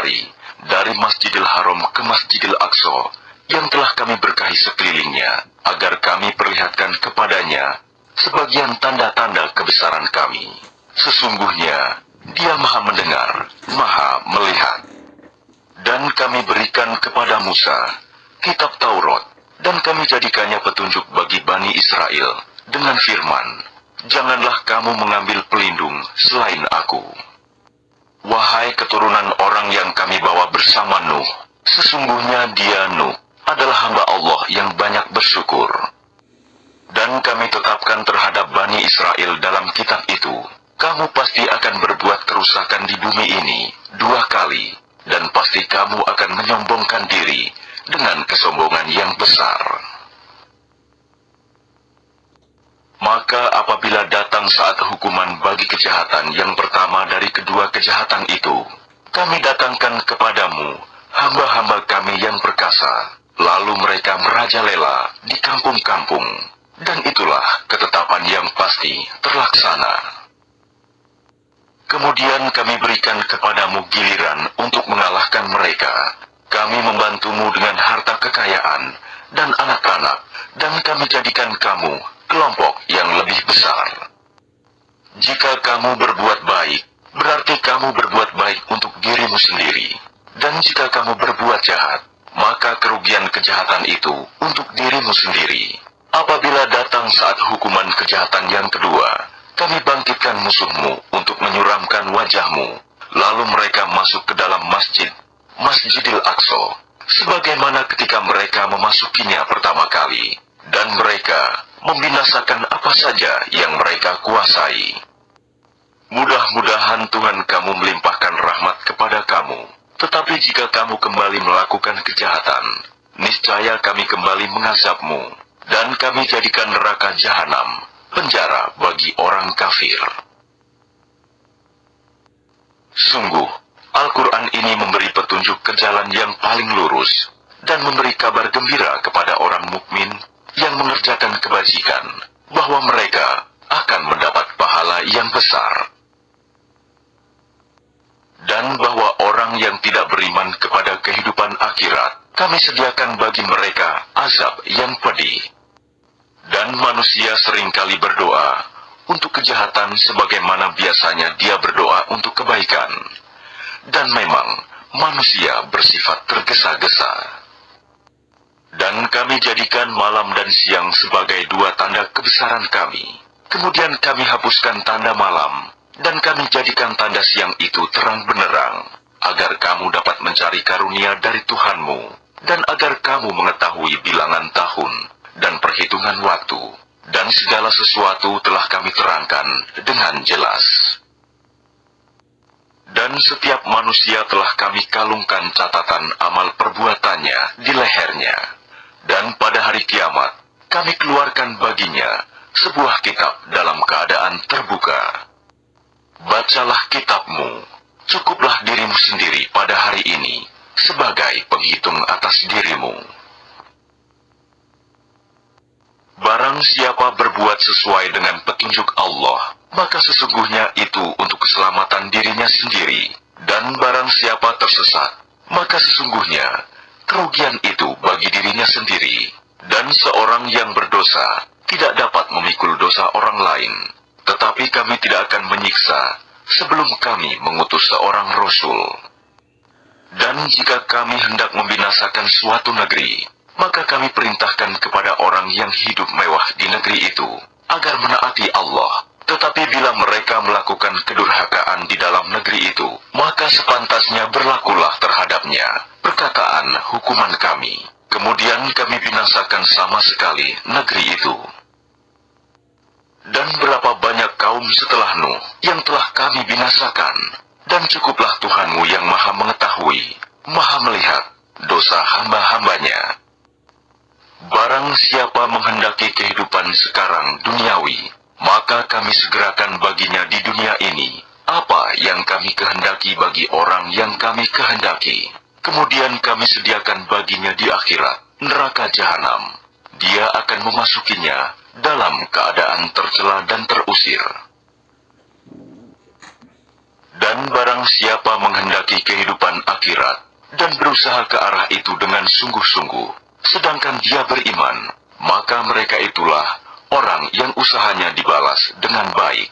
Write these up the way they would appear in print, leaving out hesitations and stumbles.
hari dari Masjidil Haram ke Masjidil Aqsa yang telah kami berkahi sekelilingnya, agar kami perlihatkan kepadanya sebagian tanda-tanda kebesaran kami. Sesungguhnya Dia Maha Mendengar, Maha Melihat. Dan kami berikan kepada Musa kitab Taurat, dan kami jadikannya petunjuk bagi Bani Israel dengan firman, "Janganlah kamu mengambil pelindung selain aku." Wahai keturunan orang yang kami bawa bersama Nuh, sesungguhnya dia Nuh adalah hamba Allah yang banyak bersyukur. Dan kami tetapkan terhadap Bani Israel dalam kitab itu, kamu pasti akan berbuat kerusakan di bumi ini 2 kali, dan pasti kamu akan menyombongkan diri dengan kesombongan yang besar. Maka apabila datang saat hukuman bagi kejahatan yang pertama dari kedua kejahatan itu, kami datangkan kepadamu hamba-hamba kami yang perkasa, lalu mereka merajalela di kampung-kampung, dan itulah ketetapan yang pasti terlaksana. Kemudian kami berikan kepadamu giliran untuk mengalahkan mereka. Kami membantumu dengan harta kekayaan dan anak-anak, dan kami jadikan kamu kelompok yang lebih besar. Jika kamu berbuat baik, berarti kamu berbuat baik untuk dirimu sendiri. Dan jika kamu berbuat jahat, maka kerugian kejahatan itu untuk dirimu sendiri. Apabila datang saat hukuman kejahatan yang kedua, kami bangkitkan musuhmu untuk menyuramkan wajahmu, lalu mereka masuk ke dalam Masjidil Aqsa, sebagaimana ketika mereka memasukinya pertama kali, dan mereka membinasakan apa saja yang mereka kuasai. Mudah-mudahan Tuhan kamu melimpahkan rahmat kepada kamu, tetapi jika kamu kembali melakukan kejahatan, niscaya kami kembali mengazabmu, dan kami jadikan neraka jahanam penjara bagi orang kafir. Sungguh, Al-Quran ini memberi petunjuk ke jalan yang paling lurus, dan memberi kabar gembira kepada orang mukmin yang mengerjakan kebajikan, bahwa mereka akan mendapat pahala yang besar. Dan bahwa orang yang tidak beriman kepada kehidupan akhirat, kami sediakan bagi mereka azab yang pedih. Dan manusia seringkali berdoa untuk kejahatan sebagaimana biasanya dia berdoa untuk kebaikan. Dan memang manusia bersifat tergesa-gesa. Dan kami jadikan malam dan siang sebagai 2 tanda kebesaran kami. Kemudian kami hapuskan tanda malam, dan kami jadikan tanda siang itu terang benderang, agar kamu dapat mencari karunia dari Tuhanmu, dan agar kamu mengetahui bilangan tahun dan perhitungan waktu, dan segala sesuatu telah kami terangkan dengan jelas. Dan setiap manusia telah kami kalungkan catatan amal perbuatannya di lehernya, dan pada hari kiamat kami keluarkan baginya sebuah kitab dalam keadaan terbuka. Bacalah kitabmu, cukuplah dirimu sendiri pada hari ini sebagai penghitung atas dirimu. Barang siapa berbuat sesuai dengan petunjuk Allah, maka sesungguhnya itu untuk keselamatan dirinya sendiri. Dan barang siapa tersesat, maka sesungguhnya kerugian itu bagi dirinya sendiri. Dan seorang yang berdosa tidak dapat memikul dosa orang lain. Tetapi kami tidak akan menyiksa sebelum kami mengutus seorang Rasul. Dan jika kami hendak membinasakan suatu negeri, maka kami perintahkan kepada orang yang hidup mewah di negeri itu, agar menaati Allah. Tetapi bila mereka melakukan kedurhakaan di dalam negeri itu, maka sepantasnya berlakulah terhadapnya perkataan hukuman kami. Kemudian kami binasakan sama sekali negeri itu. Dan berapa banyak kaum setelah Nuh yang telah kami binasakan, dan cukuplah Tuhanmu yang maha mengetahui, maha melihat dosa hamba-hambanya. Barang siapa menghendaki kehidupan sekarang duniawi, maka kami segerakan baginya di dunia ini apa yang kami kehendaki bagi orang yang kami kehendaki. Kemudian kami sediakan baginya di akhirat neraka jahanam. Dia akan memasukinya dalam keadaan tercela dan terusir. Dan barang siapa menghendaki kehidupan akhirat, dan berusaha ke arah itu dengan sungguh-sungguh, sedangkan dia beriman, maka mereka itulah orang yang usahanya dibalas dengan baik.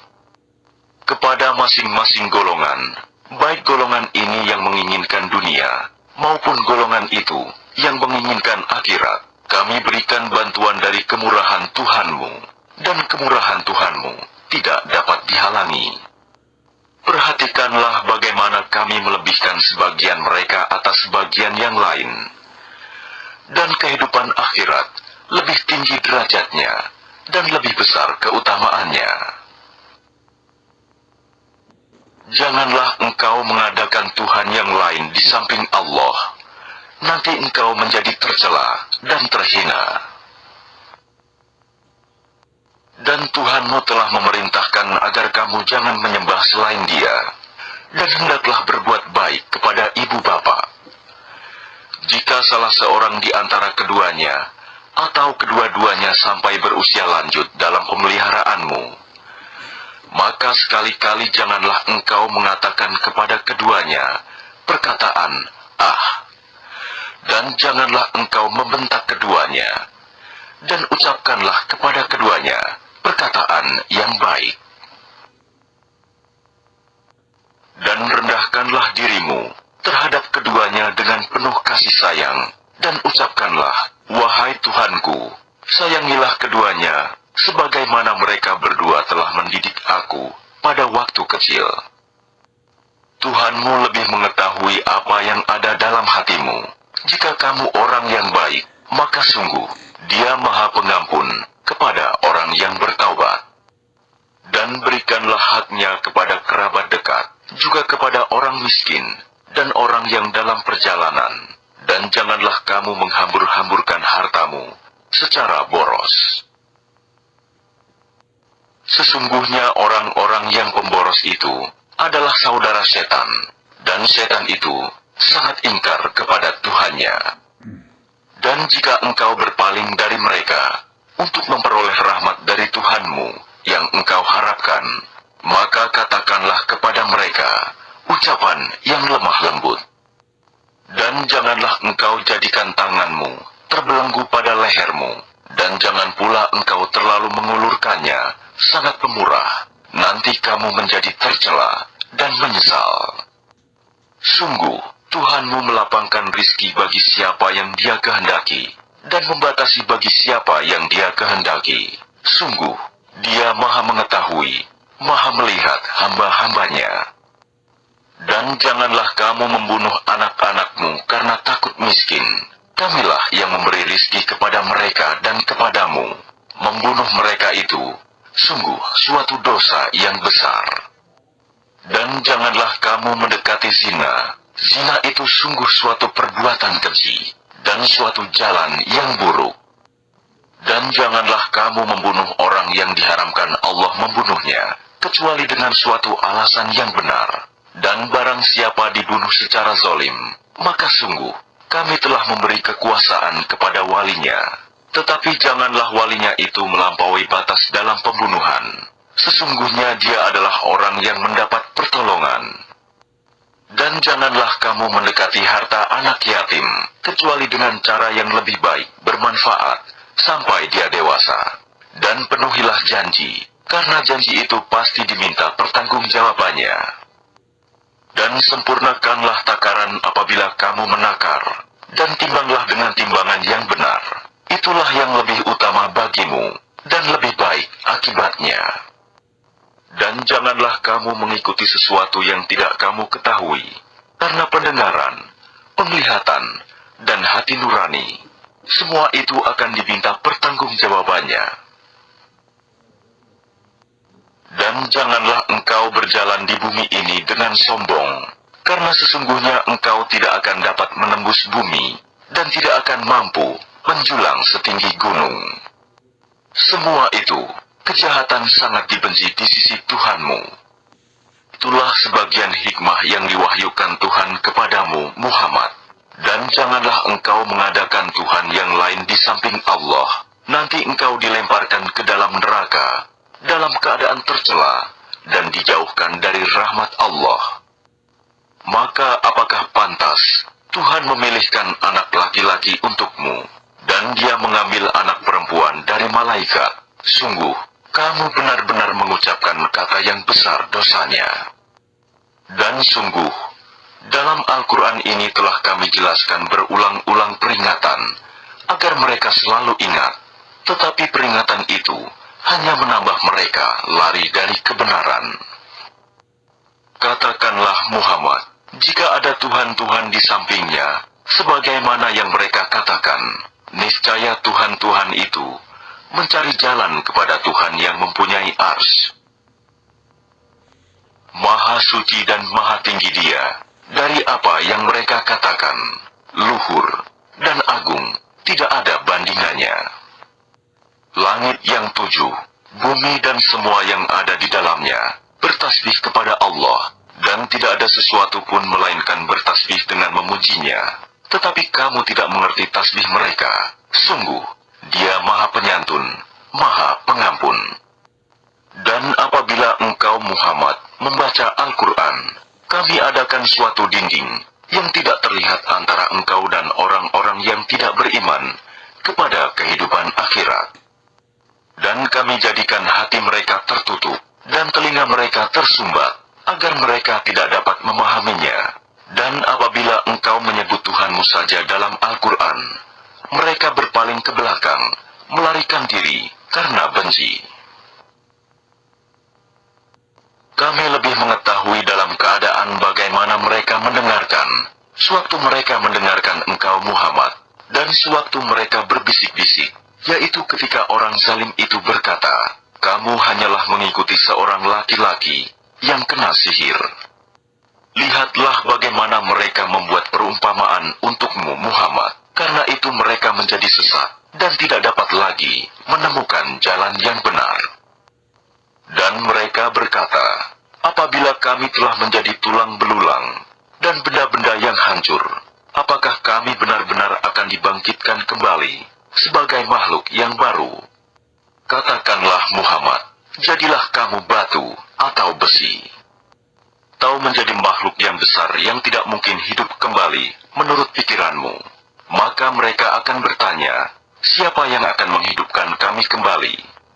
Kepada masing-masing golongan, baik golongan ini yang menginginkan dunia, maupun golongan itu yang menginginkan akhirat, kami berikan bantuan dari kemurahan Tuhanmu, dan kemurahan Tuhanmu tidak dapat dihalangi. Perhatikanlah bagaimana kami melebihkan sebagian mereka atas sebagian yang lain. Dan kehidupan akhirat lebih tinggi derajatnya, dan lebih besar keutamaannya. Janganlah engkau mengadakan Tuhan yang lain di samping Allah. Nanti engkau menjadi tercela dan terhina. Dan Tuhanmu telah memerintahkan agar kamu jangan menyembah selain Dia, dan hendaklah berbuat baik kepada ibu bapa. Jika salah seorang di antara keduanya, atau kedua-duanya sampai berusia lanjut dalam pemeliharaanmu, maka sekali-kali janganlah engkau mengatakan kepada keduanya perkataan "ah", dan janganlah engkau membentak keduanya, dan ucapkanlah kepada keduanya perkataan yang baik. Dan rendahkanlah dirimu terhadap keduanya dengan penuh kasih sayang, dan ucapkanlah, "Wahai Tuhanku, sayangilah keduanya, sebagaimana mereka berdua telah mendidik aku pada waktu kecil." Tuhanmu lebih mengetahui apa yang ada dalam hatimu. Jika kamu orang yang baik, maka sungguh Dia Maha Pengampun kepada orang yang bertaubat. Dan berikanlah haknya kepada kerabat dekat, juga kepada orang miskin, dan orang yang dalam perjalanan. Dan janganlah kamu menghambur-hamburkan hartamu secara boros. Sesungguhnya orang-orang yang pemboros itu adalah saudara setan, dan setan itu sangat ingkar kepada Tuhannya. Dan jika engkau berpaling dari mereka untuk memperoleh rahmat dari Tuhanmu yang engkau harapkan, maka katakanlah kepada mereka ucapan yang lemah lembut. Dan janganlah engkau jadikan tanganmu terbelenggu pada lehermu, dan jangan pula engkau terlalu mengulurkannya sangat pemurah, nanti kamu menjadi tercela dan menyesal. Sungguh, Tuhanmu melapangkan rizki bagi siapa yang Dia kehendaki, dan membatasi bagi siapa yang Dia kehendaki. Sungguh, Dia Maha Mengetahui, Maha Melihat hamba-hambanya. Dan janganlah kamu membunuh anak-anakmu karena takut miskin. Kamilah yang memberi rizki kepada mereka dan kepadamu. Membunuh mereka itu sungguh suatu dosa yang besar. Dan janganlah kamu mendekati zina. Zina itu sungguh suatu perbuatan keji, dan suatu jalan yang buruk. Dan janganlah kamu membunuh orang yang diharamkan Allah membunuhnya, kecuali dengan suatu alasan yang benar. Dan barang siapa dibunuh secara zalim, maka sungguh kami telah memberi kekuasaan kepada walinya. Tetapi janganlah walinya itu melampaui batas dalam pembunuhan. Sesungguhnya dia adalah orang yang mendapat pertolongan. Dan janganlah kamu mendekati harta anak yatim, kecuali dengan cara yang lebih baik, bermanfaat, sampai dia dewasa. Dan penuhilah janji, karena janji itu pasti diminta pertanggungjawabannya. Dan sempurnakanlah takaran apabila kamu menakar, dan timbanglah dengan timbangan yang benar. Itulah yang lebih utama bagimu, dan lebih baik akibatnya. Dan janganlah kamu mengikuti sesuatu yang tidak kamu ketahui, karena pendengaran, penglihatan, dan hati nurani, semua itu akan diminta pertanggungjawabannya. Dan janganlah engkau berjalan di bumi ini dengan sombong, karena sesungguhnya engkau tidak akan dapat menembus bumi, dan tidak akan mampu menjulang setinggi gunung. Semua itu kejahatan sangat dibenci di sisi Tuhanmu. Itulah sebagian hikmah yang diwahyukan Tuhan kepadamu, Muhammad. Dan janganlah engkau mengadakan Tuhan yang lain di samping Allah. Nanti engkau dilemparkan ke dalam neraka, dalam keadaan tercela, dan dijauhkan dari rahmat Allah. Maka apakah pantas Tuhan memilihkan anak laki-laki untukmu, dan Dia mengambil anak perempuan dari malaikat? Sungguh, kamu benar-benar mengucapkan kata yang besar dosanya. Dan sungguh, dalam Al-Quran ini telah kami jelaskan berulang-ulang peringatan, agar mereka selalu ingat, tetapi peringatan itu hanya menambah mereka lari dari kebenaran. Katakanlah Muhammad, jika ada Tuhan-Tuhan di sampingnya, sebagaimana yang mereka katakan, niscaya Tuhan-Tuhan itu mencari jalan kepada Tuhan yang mempunyai ars. Maha suci dan maha tinggi Dia dari apa yang mereka katakan, luhur dan agung, tidak ada bandingannya. Langit yang 7, bumi dan semua yang ada di dalamnya bertasbih kepada Allah, dan tidak ada sesuatu pun melainkan bertasbih dengan memujinya. Tetapi kamu tidak mengerti tasbih mereka. Sungguh, Dia maha penyantun, maha pengampun. Dan apabila engkau Muhammad membaca Al-Quran, kami adakan suatu dinding yang tidak terlihat antara engkau dan orang-orang yang tidak beriman kepada kehidupan akhirat. Dan kami jadikan hati mereka tertutup dan telinga mereka tersumbat, agar mereka tidak dapat memahaminya. Dan apabila engkau menyebut Tuhanmu saja dalam Al-Quran, mereka berpaling ke belakang, melarikan diri karena benci. Kami lebih mengetahui dalam keadaan bagaimana mereka mendengarkan, sewaktu mereka mendengarkan engkau Muhammad, dan sewaktu mereka berbisik-bisik, yaitu ketika orang zalim itu berkata, kamu hanyalah mengikuti seorang laki-laki yang kena sihir. Lihatlah bagaimana mereka membuat perumpamaan untukmu Muhammad, karena itu mereka menjadi sesat, dan tidak dapat lagi menemukan jalan yang benar. Dan mereka berkata, apabila kami telah menjadi tulang belulang, dan benda-benda yang hancur, apakah kami benar-benar akan dibangkitkan kembali sebagai makhluk yang baru? Katakanlah Muhammad, jadilah kamu batu atau besi. Kau menjadi makhluk yang besar yang tidak mungkin hidup kembali menurut pikiranmu. Maka mereka akan bertanya, siapa yang akan menghidupkan kami kembali?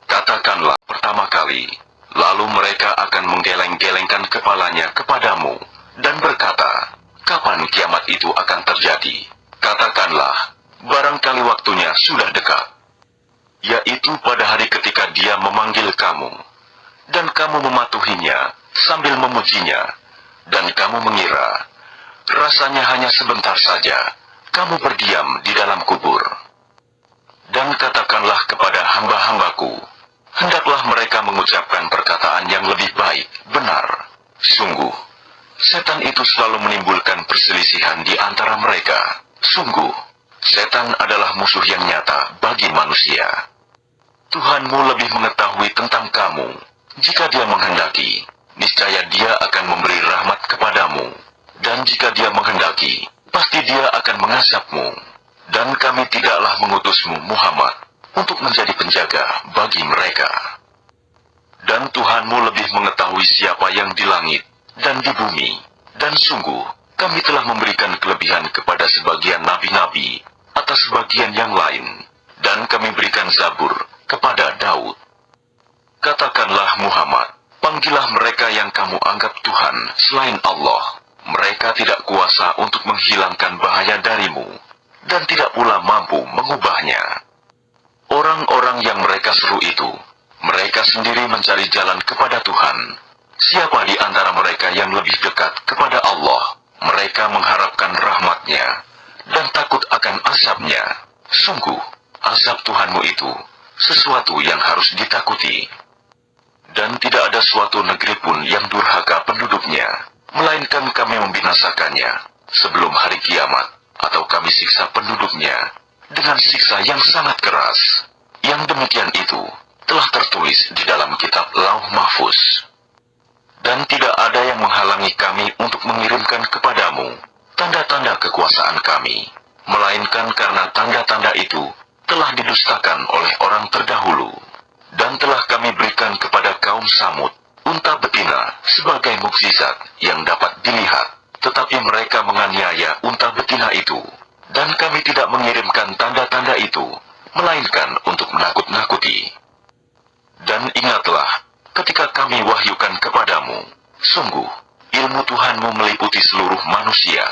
Katakanlah pertama kali. Lalu mereka akan menggeleng-gelengkan kepalanya kepadamu dan berkata, kapan kiamat itu akan terjadi? Katakanlah, barangkali waktunya sudah dekat, yaitu pada hari ketika Dia memanggil kamu, dan kamu mematuhinya sambil memujinya, dan kamu mengira, rasanya hanya sebentar saja, kamu berdiam di dalam kubur. Dan katakanlah kepada hamba-hambaku, hendaklah mereka mengucapkan perkataan yang lebih baik, benar. Sungguh, setan itu selalu menimbulkan perselisihan di antara mereka. Sungguh, setan adalah musuh yang nyata bagi manusia. Tuhanmu lebih mengetahui tentang kamu. Jika Dia menghendaki, niscaya Dia akan memberi rahmat kepadamu. Dan jika Dia menghendaki, pasti Dia akan mengazabmu. Dan kami tidaklah mengutusmu Muhammad untuk menjadi penjaga bagi mereka. Dan Tuhanmu lebih mengetahui siapa yang di langit dan di bumi. Dan sungguh, kami telah memberikan kelebihan kepada sebagian nabi-nabi atas sebagian yang lain. Dan kami berikan Zabur kepada Daud. Katakanlah Muhammad, panggillah mereka yang kamu anggap Tuhan selain Allah. Mereka tidak kuasa untuk menghilangkan bahaya darimu, dan tidak pula mampu mengubahnya. Orang-orang yang mereka seru itu, mereka sendiri mencari jalan kepada Tuhan. Siapa di antara mereka yang lebih dekat kepada Allah? Mereka mengharapkan rahmat-Nya dan takut akan azab-Nya. Sungguh, azab Tuhanmu itu sesuatu yang harus ditakuti. Dan tidak ada suatu negeri pun yang durhaka penduduknya, melainkan kami membinasakannya sebelum hari kiamat, atau kami siksa penduduknya dengan siksa yang sangat keras. Yang demikian itu telah tertulis di dalam kitab Lauh Mahfuz. Dan tidak ada yang menghalangi kami untuk mengirimkan kepadamu tanda-tanda kekuasaan kami, melainkan karena tanda-tanda itu telah didustakan oleh orang terdahulu. Dan telah kami berikan kepada kaum Samud unta betina sebagai mukjizat yang dapat dilihat, tetapi mereka menganiaya unta betina itu, dan kami tidak mengirimkan tanda-tanda itu, melainkan untuk menakut-nakuti. Dan ingatlah, ketika kami wahyukan kepadamu, sungguh, ilmu Tuhanmu meliputi seluruh manusia,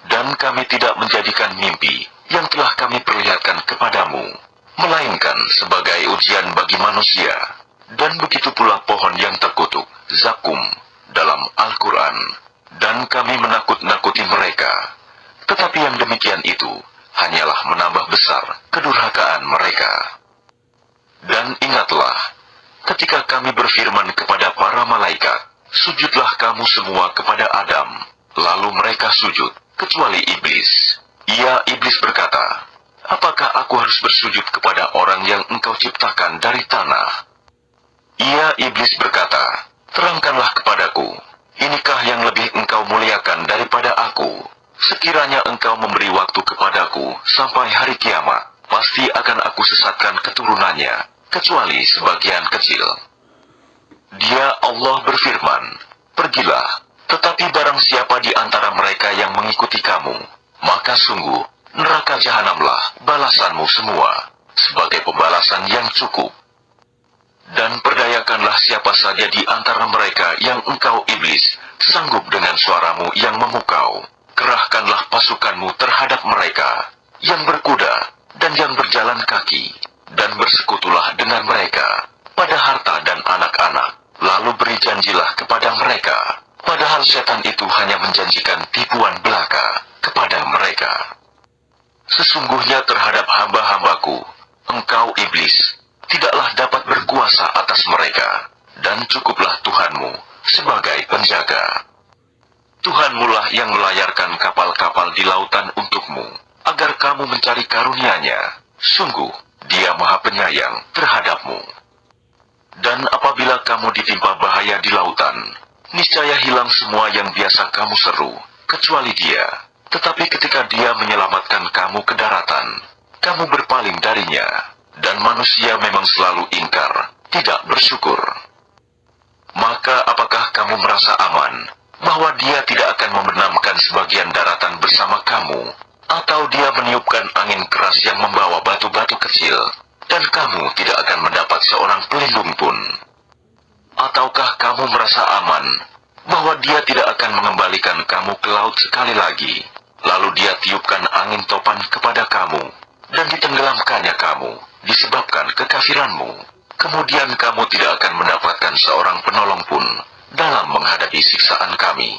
dan kami tidak menjadikan mimpi yang telah kami perlihatkan kepadamu, melainkan sebagai ujian bagi manusia. Dan begitu pula pohon yang terkutuk, zakum, dalam Al-Quran, dan kami menakut-nakuti mereka. Tetapi yang demikian itu hanyalah menambah besar kedurhakaan mereka. Dan ingatlah, ketika kami berfirman kepada para malaikat, sujudlah kamu semua kepada Adam, lalu mereka sujud, kecuali iblis. Iblis berkata, apakah aku harus bersujud kepada orang yang engkau ciptakan dari tanah? Iblis berkata, terangkanlah kepadaku, inikah yang lebih engkau muliakan daripada aku? Sekiranya engkau memberi waktu kepadaku sampai hari kiamat, pasti akan aku sesatkan keturunannya, kecuali sebagian kecil. Dia Allah berfirman, pergilah, tetapi barang siapa di antara mereka yang mengikuti kamu, maka sungguh, neraka jahanamlah balasanmu semua, sebagai pembalasan yang cukup. Dan perdayakanlah siapa saja di antara mereka yang engkau iblis, sanggup dengan suaramu yang memukau. Kerahkanlah pasukanmu terhadap mereka, yang berkuda, dan yang berjalan kaki, dan bersekutulah dengan mereka, pada harta dan anak-anak, lalu beri janjilah kepada mereka, padahal setan itu hanya menjanjikan tipuan belaka kepada mereka. Sesungguhnya terhadap hamba-hambaku, engkau iblis, tidaklah dapat berkuasa atas mereka, dan cukuplah Tuhanmu sebagai penjaga. Tuhanmu lah yang melayarkan kapal-kapal di lautan untukmu, agar kamu mencari karunia-Nya. Sungguh, Dia Maha Penyayang terhadapmu. Dan apabila kamu ditimpa bahaya di lautan, niscaya hilang semua yang biasa kamu seru, kecuali Dia. Tetapi ketika Dia menyelamatkan kamu ke daratan, kamu berpaling darinya. Dan manusia memang selalu ingkar, tidak bersyukur. Maka apakah kamu merasa aman, bahwa Dia tidak akan membenamkan sebagian daratan bersama kamu, atau Dia meniupkan angin keras yang membawa batu-batu kecil, dan kamu tidak akan mendapat seorang pelindung pun? Ataukah kamu merasa aman, bahwa Dia tidak akan mengembalikan kamu ke laut sekali lagi, lalu Dia tiupkan angin topan kepada kamu, dan ditenggelamkannya kamu, disebabkan kekafiranmu, kemudian kamu tidak akan mendapatkan seorang penolong pun dalam menghadapi siksaan kami.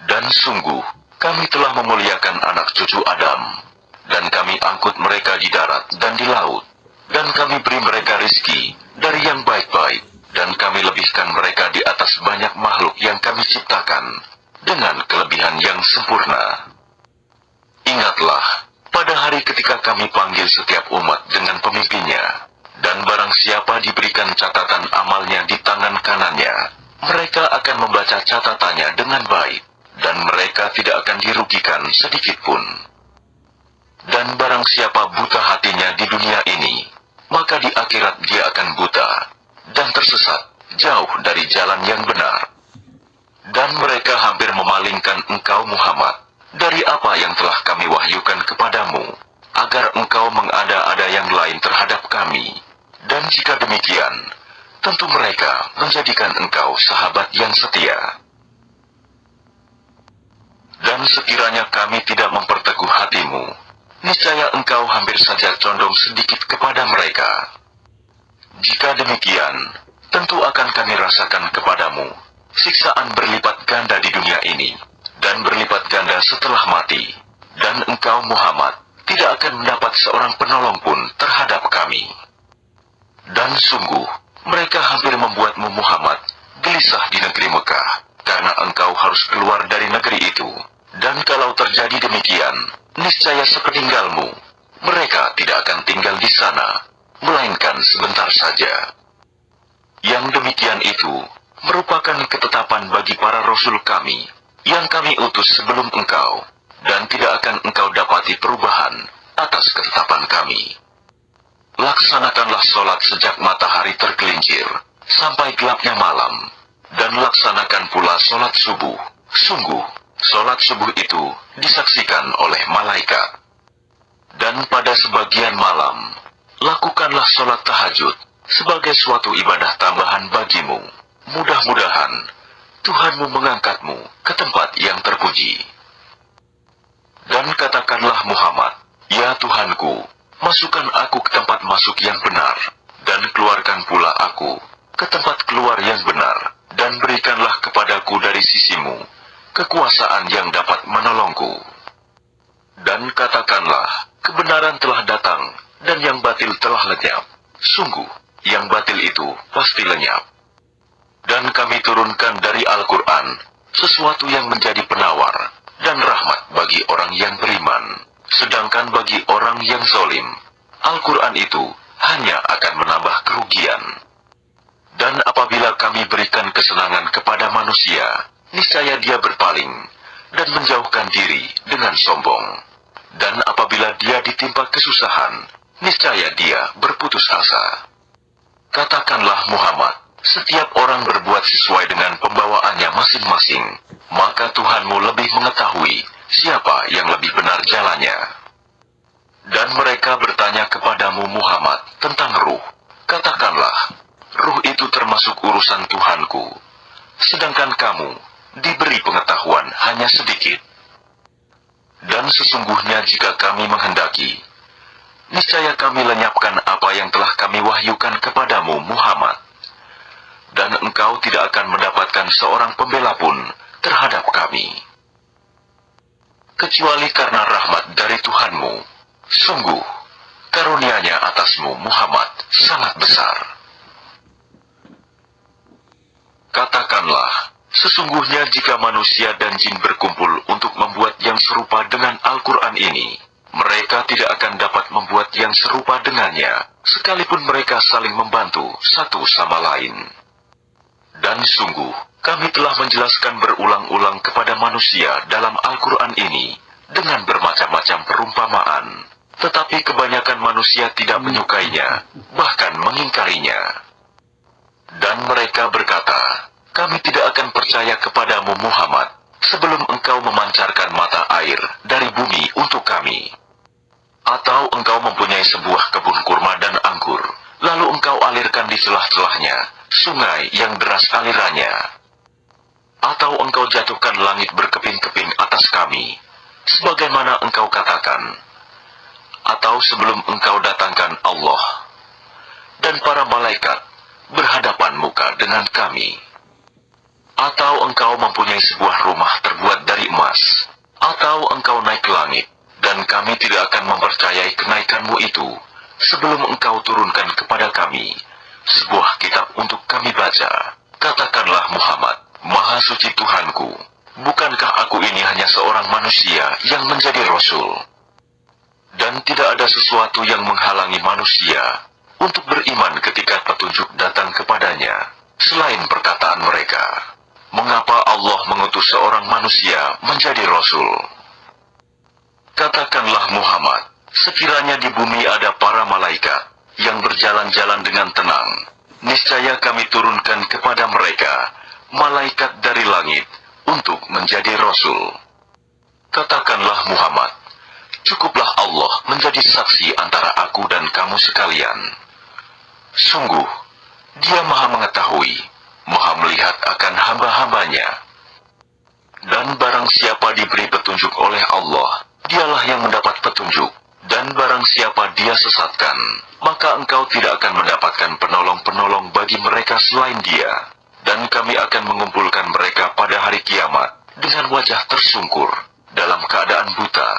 Dan sungguh, kami telah memuliakan anak cucu Adam, dan kami angkut mereka di darat dan di laut, dan kami beri mereka rizki dari yang baik-baik, dan kami lebihkan mereka di atas banyak makhluk yang kami ciptakan, dengan kelebihan yang sempurna. Ingatlah, pada hari ketika kami panggil setiap umat dengan pemimpinnya, dan barang siapa diberikan catatan amalnya di tangan kanannya, mereka akan membaca catatannya dengan baik, dan mereka tidak akan dirugikan sedikitpun. Dan barang siapa buta hatinya di dunia ini, maka di akhirat dia akan buta, dan tersesat, jauh dari jalan yang benar. Dan mereka hampir memalingkan engkau Muhammad, dari apa yang telah kami wahyukan kepadamu, agar engkau mengada-ada yang lain terhadap kami. Dan jika demikian, tentu mereka menjadikan engkau sahabat yang setia. Dan sekiranya kami tidak memperteguh hatimu, niscaya engkau hampir saja condong sedikit kepada mereka. Jika demikian, tentu akan kami rasakan kepadamu siksaan berlipat ganda di dunia ini, dan berlipat ganda setelah mati, dan engkau Muhammad tidak akan mendapat seorang penolong pun terhadap kami. Dan sungguh, mereka hampir membuatmu Muhammad gelisah di negeri Mekah, karena engkau harus keluar dari negeri itu. Dan kalau terjadi demikian, niscaya sepeninggalmu, mereka tidak akan tinggal di sana, melainkan sebentar saja. Yang demikian itu merupakan ketetapan bagi para rasul kami, yang kami utus sebelum engkau, dan tidak akan engkau dapati perubahan atas ketetapan kami. Laksanakanlah sholat sejak matahari tergelincir, sampai gelapnya malam, Dan laksanakan pula sholat subuh. Sungguh, sholat subuh itu disaksikan oleh malaikat. Dan pada sebagian malam, lakukanlah sholat tahajud sebagai suatu ibadah tambahan bagimu. Mudah-mudahan Tuhanmu mengangkatmu ke tempat yang terpuji. Dan katakanlah Muhammad, ya Tuhanku, masukkan aku ke tempat masuk yang benar, dan keluarkan pula aku ke tempat keluar yang benar, dan berikanlah kepadaku dari sisimu kekuasaan yang dapat menolongku. Dan katakanlah, kebenaran telah datang, dan yang batil telah lenyap. Sungguh, yang batil itu pasti lenyap. Dan kami turunkan dari Al-Quran sesuatu yang menjadi penawar dan rahmat bagi orang yang beriman. Sedangkan bagi orang yang zalim, Al-Quran itu hanya akan menambah kerugian. Dan apabila kami berikan kesenangan kepada manusia, niscaya dia berpaling dan menjauhkan diri dengan sombong. Dan apabila dia ditimpa kesusahan, niscaya dia berputus asa. Katakanlah Muhammad, setiap orang berbuat sesuai dengan pembawaannya masing-masing, maka Tuhanmu lebih mengetahui siapa yang lebih benar jalannya. Dan mereka bertanya kepadamu Muhammad tentang ruh. Katakanlah, ruh itu termasuk urusan Tuhanku, sedangkan kamu diberi pengetahuan hanya sedikit. Dan sesungguhnya jika kami menghendaki, niscaya kami lenyapkan apa yang telah kami wahyukan kepadamu Muhammad. Dan engkau tidak akan mendapatkan seorang pembela pun terhadap kami, kecuali karena rahmat dari Tuhanmu. Sungguh, karunia-Nya atasmu Muhammad sangat besar. Katakanlah, sesungguhnya jika manusia dan jin berkumpul untuk membuat yang serupa dengan Al-Quran ini, mereka tidak akan dapat membuat yang serupa dengannya, sekalipun mereka saling membantu satu sama lain. Dan sungguh, kami telah menjelaskan berulang-ulang kepada manusia dalam Al-Quran ini dengan bermacam-macam perumpamaan. Tetapi kebanyakan manusia tidak menyukainya, bahkan mengingkarinya. Dan mereka berkata, kami tidak akan percaya kepadamu Muhammad sebelum engkau memancarkan mata air dari bumi untuk kami. Atau engkau mempunyai sebuah kebun kurma dan anggur, lalu engkau alirkan di celah-celahnya sungai yang deras alirannya. Atau engkau jatuhkan langit berkeping-keping atas kami, sebagaimana engkau katakan. Atau sebelum engkau datangkan Allah dan para malaikat berhadapan muka dengan kami. Atau engkau mempunyai sebuah rumah terbuat dari emas. Atau engkau naik ke langit, dan kami tidak akan mempercayai kenaikanmu itu sebelum engkau turunkan kepada kami sebuah kitab untuk kami baca. Katakanlah Muhammad, Maha Suci Tuhanku, bukankah aku ini hanya seorang manusia yang menjadi Rasul? Dan tidak ada sesuatu yang menghalangi manusia untuk beriman ketika petunjuk datang kepadanya, selain perkataan mereka. Mengapa Allah mengutus seorang manusia menjadi Rasul? Katakanlah Muhammad, sekiranya di bumi ada para malaikat yang berjalan-jalan dengan tenang, niscaya kami turunkan kepada mereka malaikat dari langit untuk menjadi Rasul. Katakanlah Muhammad, cukuplah Allah menjadi saksi antara aku dan kamu sekalian. Sungguh, Dia Maha mengetahui, Maha melihat akan hamba-hambanya. Dan barang siapa diberi petunjuk oleh Allah, dialah yang mendapat petunjuk. Dan barang siapa dia sesatkan, maka engkau tidak akan mendapatkan penolong-penolong bagi mereka selain Dia. Dan kami akan mengumpulkan mereka pada hari kiamat dengan wajah tersungkur, dalam keadaan buta,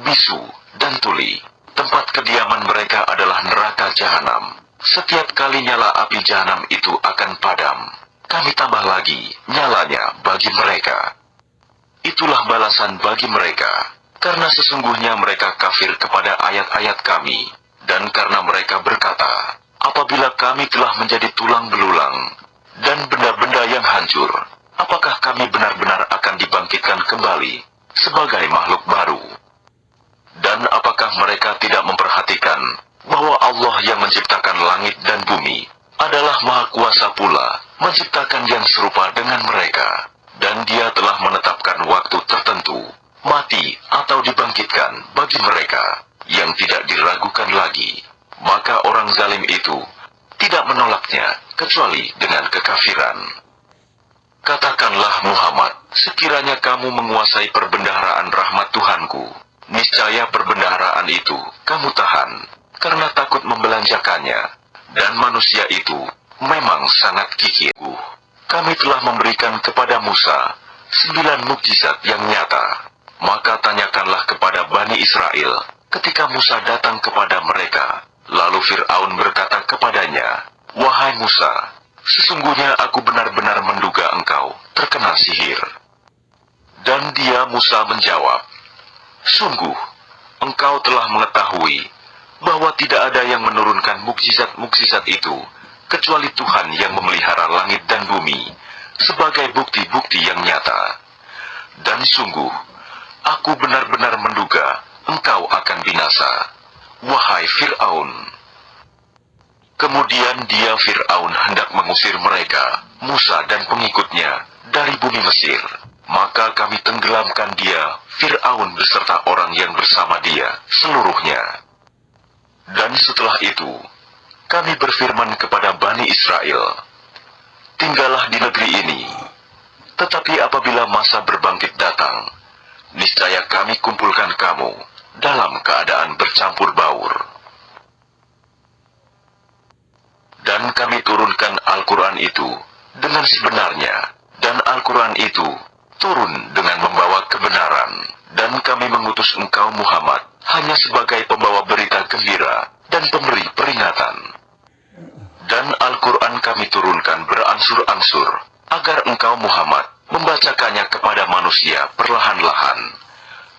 bisu, dan tuli. Tempat kediaman mereka adalah neraka jahanam. Setiap kali nyala api jahanam itu akan padam, kami tambah lagi nyalanya bagi mereka. Itulah balasan bagi mereka, karena sesungguhnya mereka kafir kepada ayat-ayat kami, dan karena mereka berkata, apabila kami telah menjadi tulang belulang dan benda-benda yang hancur, apakah kami benar-benar akan dibangkitkan kembali sebagai makhluk baru? Dan apakah mereka tidak memperhatikan bahwa Allah yang menciptakan langit dan bumi adalah Maha Kuasa pula menciptakan yang serupa dengan mereka, dan Dia telah menetapkan waktu tertentu, mati atau dibangkitkan bagi mereka, yang tidak diragukan lagi. Maka orang zalim itu tidak menolaknya, kecuali dengan kekafiran. Katakanlah Muhammad, sekiranya kamu menguasai perbendaharaan rahmat Tuhanku, niscaya perbendaharaan itu kamu tahan, karena takut membelanjakannya, dan manusia itu memang sangat kikir. Kami telah memberikan kepada Musa 9 mukjizat yang nyata. Maka tanyakanlah kepada Bani Israel, ketika Musa datang kepada mereka, lalu Fir'aun berkata kepadanya, "Wahai Musa, sesungguhnya aku benar-benar menduga engkau terkena sihir." Dan dia Musa menjawab, "Sungguh, engkau telah mengetahui bahwa tidak ada yang menurunkan mukjizat-mukjizat itu, kecuali Tuhan yang memelihara langit dan bumi, sebagai bukti-bukti yang nyata. Dan sungguh, aku benar-benar menduga engkau akan binasa, wahai Fir'aun." Kemudian dia Fir'aun hendak mengusir mereka, Musa dan pengikutnya, dari bumi Mesir. Maka kami tenggelamkan dia, Fir'aun beserta orang yang bersama dia, seluruhnya. Dan setelah itu, kami berfirman kepada Bani Israel, "Tinggallah di negeri ini, tetapi apabila masa berbangkit datang, niscaya kami kumpulkan kamu dalam keadaan bercampur baur." Dan kami turunkan Al-Quran itu dengan sebenarnya, dan Al-Quran itu turun dengan membawa kebenaran, dan kami mengutus engkau Muhammad hanya sebagai pembawa berita gembira dan pemberi peringatan. Dan Al-Quran kami turunkan beransur-ansur, agar engkau Muhammad membacakannya kepada manusia perlahan-lahan,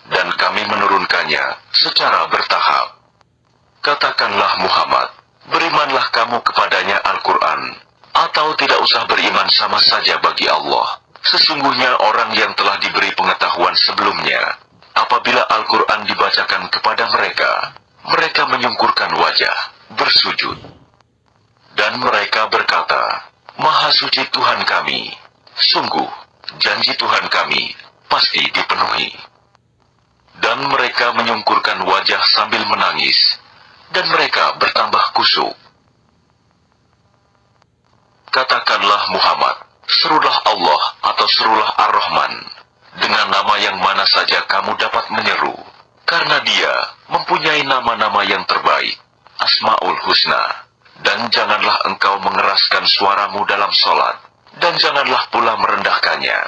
dan kami menurunkannya secara bertahap. Katakanlah Muhammad, berimanlah kamu kepadanya Al-Quran, atau tidak usah beriman sama saja bagi Allah. Sesungguhnya orang yang telah diberi pengetahuan sebelumnya, apabila Al-Quran dibacakan kepada mereka, mereka menyungkurkan wajah, bersujud. Dan mereka berkata, "Maha suci Tuhan kami, sungguh, janji Tuhan kami pasti dipenuhi." Dan mereka menyungkurkan wajah sambil menangis, dan mereka bertambah kusuk. Katakanlah Muhammad, serulah Allah atau serulah Ar-Rahman, dengan nama yang mana saja kamu dapat menyeru, karena Dia mempunyai nama-nama yang terbaik, Asmaul Husna. Dan janganlah engkau mengeraskan suaramu dalam sholat, dan janganlah pula merendahkannya,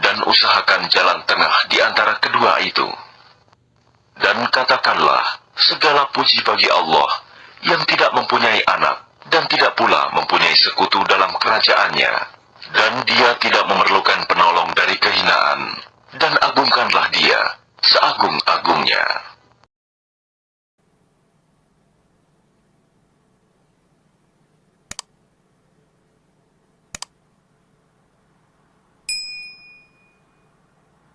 dan usahakan jalan tengah di antara kedua itu. Dan katakanlah, segala puji bagi Allah, yang tidak mempunyai anak, dan tidak pula mempunyai sekutu dalam kerajaannya, dan Dia tidak memerlukan penolong dari kehinaan, dan agungkanlah Dia seagung-agungnya.